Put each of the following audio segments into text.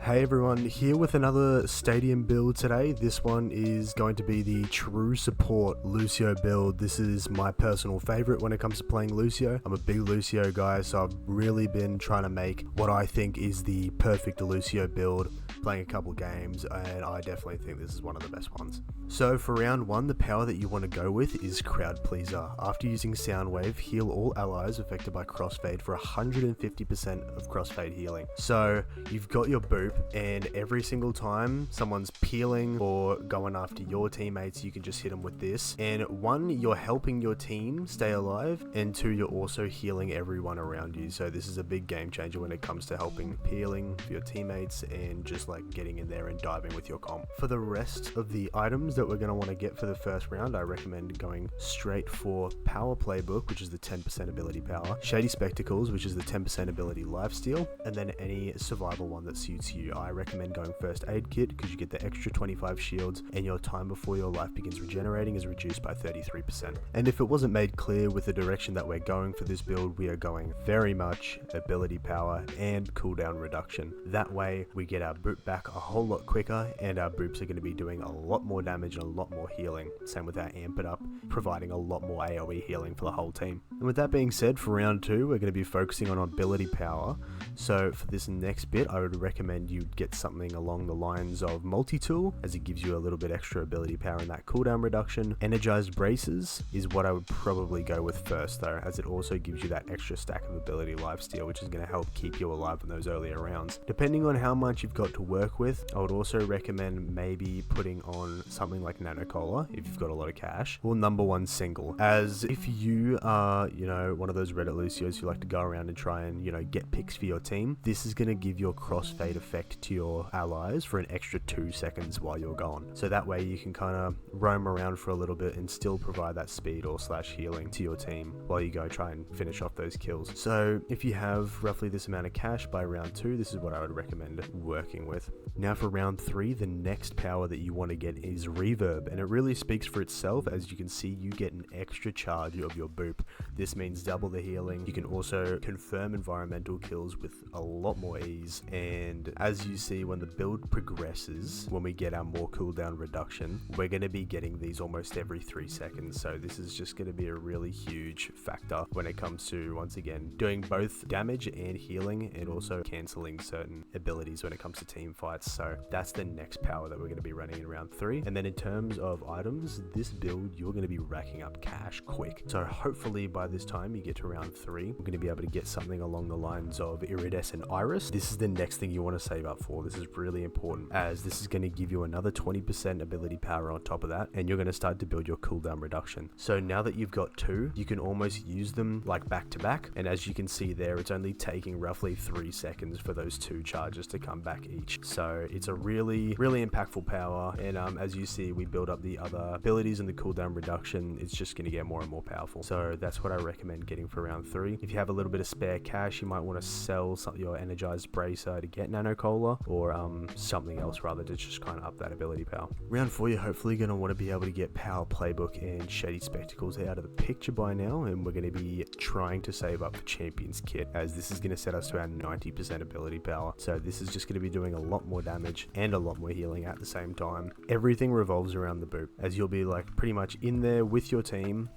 Hey everyone, here with another stadium build today. This one is going to be the true support Lucio build. This is my personal favorite when it comes to playing Lucio. I'm a big Lucio guy, so I've really been trying to make what I think is the perfect Lucio build, playing a couple games, and I definitely think this is one of the best ones. So for round one, the power that you want to go with is Crowd Pleaser. After using Soundwave, heal all allies affected by crossfade for 150% of crossfade healing. So you've got your boop, and every single time someone's peeling or going after your teammates, you can just hit them with this. And one, you're helping your team stay alive, and two, you're also healing everyone around you. So this is a big game changer when it comes to helping peeling for your teammates and just like getting in there and diving with your comp. For the rest of the items that we're going to want to get for the first round, I recommend going straight for Power Playbook, which is the 10% ability power, Shady Spectacles, which is the 10% ability lifesteal, and then any survival one that suits you. I recommend going First Aid Kit because you get the extra 25 shields and your time before your life begins regenerating is reduced by 33%. And if it wasn't made clear with the direction that we're going for this build, we are going very much ability power and cooldown reduction. That way we get our boop back a whole lot quicker, and our boops are going to be doing a lot more damage and a lot more healing. Same with our Amp It Up, providing a lot more AoE healing for the whole team. And with that being said, for round two, we're going to be focusing on ability power. So for this next bit, I would recommend you get something along the lines of Multi-Tool, as it gives you a little bit extra ability power and that cooldown reduction. Energized Braces is what I would probably go with first though, as it also gives you that extra stack of ability lifesteal, which is going to help keep you alive in those earlier rounds. Depending on how much you've got to work with, I would also recommend maybe putting on something like Nano Cola if you've got a lot of cash, or number one single, as if you are, one of those Reddit Lucios who like to go around and try and, get picks for your team, this is going to give your crossfade effect to your allies for an extra 2 seconds while you're gone. So that way you can kind of roam around for a little bit and still provide that speed or slash healing to your team while you go try and finish off those kills. So if you have roughly this amount of cash by round two, this is what I would recommend working with. Now for round three, the next power that you want to get is Reverb, and it really speaks for itself. As you can see, you get an extra charge of your boop. This means double the healing. You can also confirm environmental kills with a lot more ease, and as you see, when the build progresses, when we get our more cooldown reduction, we're going to be getting these almost every 3 seconds. So this is just going to be a really huge factor when it comes to, once again, doing both damage and healing, and also cancelling certain abilities when it comes to team fights. So that's the next power that we're going to be running in round three. And then in terms of items, this build, you're going to be racking up cash quick. So hopefully by this time you get to round three, we're going to be able to get something along the lines of Iridescent Iris. This is the next thing you want to save up for. This is really important, as this is going to give you another 20% ability power on top of that, and you're going to start to build your cooldown reduction. So now that you've got two, you can almost use them like back to back, and as you can see there, it's only taking roughly 3 seconds for those two charges to come back each. So it's a really impactful power, and as you see, we build up the other abilities and the cooldown reduction. It's just going to get more and more powerful. So that's what I recommend getting for round three. If you have a little bit of spare cash, you might want to sell your energized bracer to get Nano Cola, or something else rather, to just kind of up that ability power. Round four, you're hopefully going to want to be able to get Power Playbook and Shady Spectacles out of the picture by now, and we're going to be trying to save up for Champions Kit, as this is going to set us to our 90% ability power. So this is just going to be doing a lot more damage and a lot more healing at the same time. Everything revolves around the boop, as you'll be like pretty much in there with your team.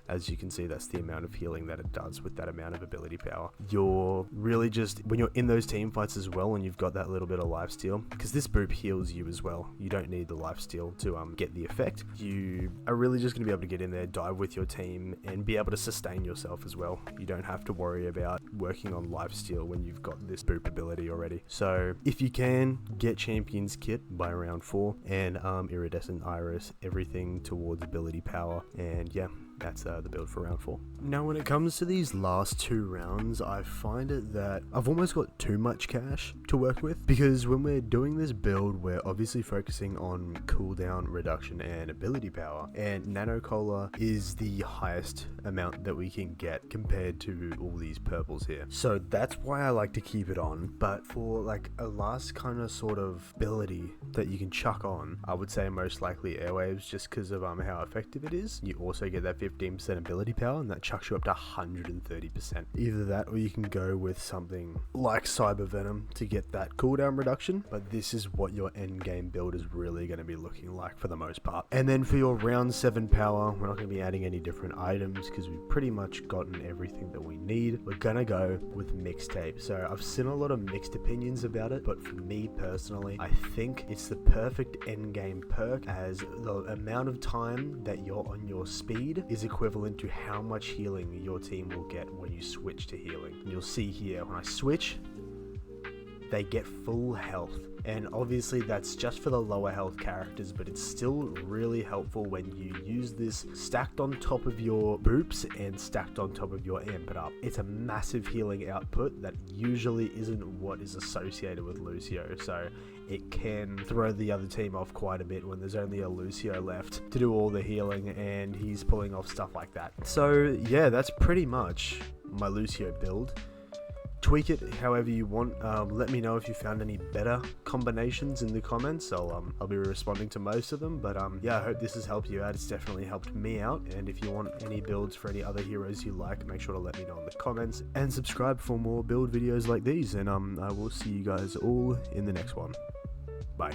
As you can see, that's the amount of healing that it does with that amount of ability power. You're really just, when you're in those team fights as well, and you've got that little bit of lifesteal, because this boop heals you as well. You don't need the lifesteal to get the effect. You are really just going to be able to get in there, dive with your team, and be able to sustain yourself as well. You don't have to worry about working on lifesteal when you've got this boop ability already. So if you can, get Champions Kit by round four, and Iridescent Iris, everything towards ability power, and yeah, that's the build for round four. Now when it comes to these last two rounds, I find it that I've almost got too much cash to work with, because when we're doing this build, we're obviously focusing on cooldown reduction and ability power, and Nano Cola is the highest amount that we can get compared to all these purples here. So that's why I like to keep it on, but for like a last kind of sort of ability that you can chuck on, I would say most likely Airwaves, just because of how effective it is. You also get that 15% ability power, and that chucks you up to 130%. Either that, or you can go with something like Cyber Venom to get that cooldown reduction, but this is what your end game build is really going to be looking like for the most part. And then for your round 7 power, we're not going to be adding any different items because we've pretty much gotten everything that we need. We're going to go with Mixtape. So I've seen a lot of mixed opinions about it, but for me personally, I think it's the perfect end game perk, as the amount of time that you're on your speed is equivalent to how much healing your team will get when you switch to healing. And you'll see here, when I switch, they get full health. And obviously that's just for the lower health characters, but it's still really helpful when you use this stacked on top of your boops and stacked on top of your amp it up. It's a massive healing output that usually isn't what is associated with Lucio, so it can throw the other team off quite a bit when there's only a Lucio left to do all the healing and he's pulling off stuff like that. So yeah, that's pretty much my Lucio build. Tweak it however you want. Let me know if you found any better combinations in the comments. I'll be responding to most of them, but yeah, I hope this has helped you out. It's definitely helped me out, and if you want any builds for any other heroes you like, make sure to let me know in the comments, and subscribe for more build videos like these, and I will see you guys all in the next one. Bye.